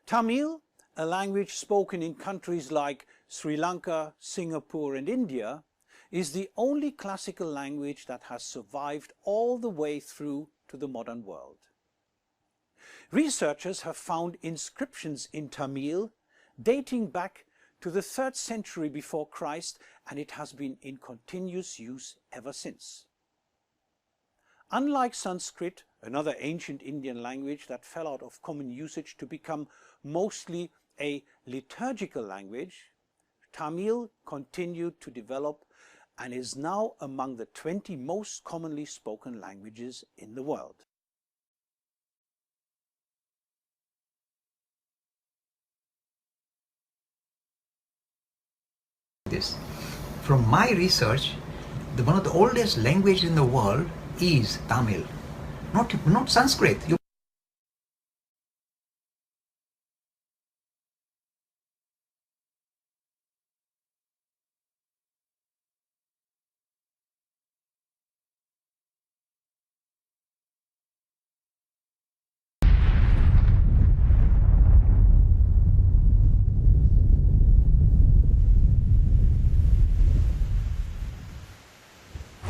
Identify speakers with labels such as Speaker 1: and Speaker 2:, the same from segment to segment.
Speaker 1: Tamil, a language spoken in countries like Sri Lanka, Singapore and India, is the only classical language that has survived all the way through to the modern world. Researchers have found inscriptions in Tamil dating back to the 3rd century before Christ, and it has been in continuous use ever since. Unlike Sanskrit, another ancient Indian language that fell out of common usage to become mostly a liturgical language, Tamil continued to develop and is now among the 20 most commonly spoken languages in the world.
Speaker 2: From my research, one of the oldest languages in the world is Tamil, not Sanskrit.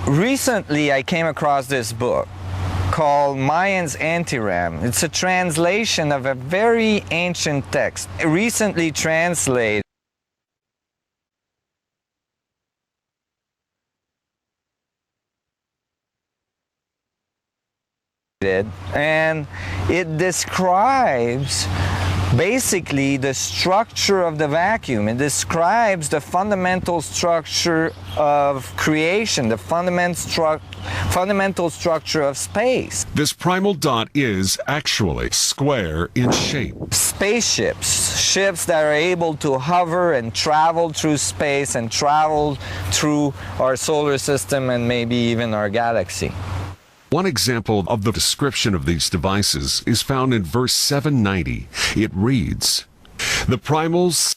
Speaker 3: Recently, I came across this book called Mayans Aintiran. It's a translation of a very ancient text, recently translated. And it describes basically the structure of the vacuum. It describes the fundamental structure of creation, the fundamental structure of space.
Speaker 4: This primal dot is actually square in shape.
Speaker 3: Spaceships, ships that are able to hover and travel through space and travel through our solar system and maybe even our galaxy.
Speaker 4: One example of the description of these devices is found in verse 790. It reads, "The primals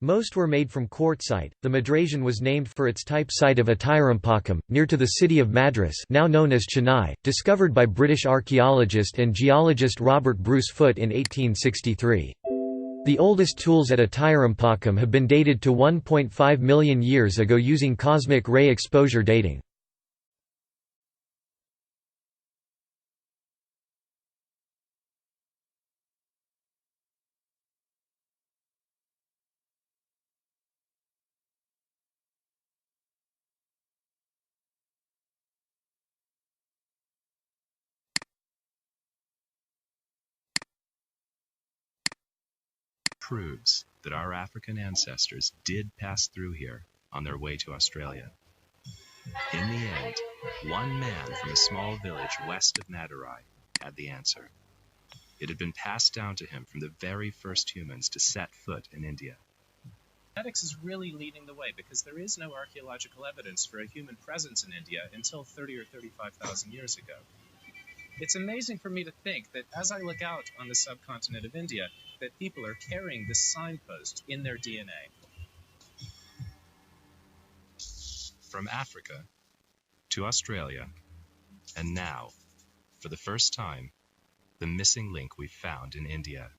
Speaker 5: Most were made from quartzite. The Madrasian was named for its type site of Aintiran, near to the city of Madras, now known as Chennai, discovered by British archaeologist and geologist Robert Bruce Foote in 1863. The oldest tools at Aintiran have been dated to 1.5 million years ago using cosmic ray exposure dating.
Speaker 6: Proves that our African ancestors did pass through here on their way to Australia. In the end, one man from a small village west of Madurai had the answer. It had been passed down to him from the very first humans to set foot in India.
Speaker 7: Genetics is really leading the way because there is no archaeological evidence for a human presence in India until 30 or 35,000 years ago. It's amazing for me to think that as I look out on the subcontinent of India, that people are carrying this signpost in their DNA.
Speaker 6: From Africa to Australia, and now, for the first time, the missing link we found in India.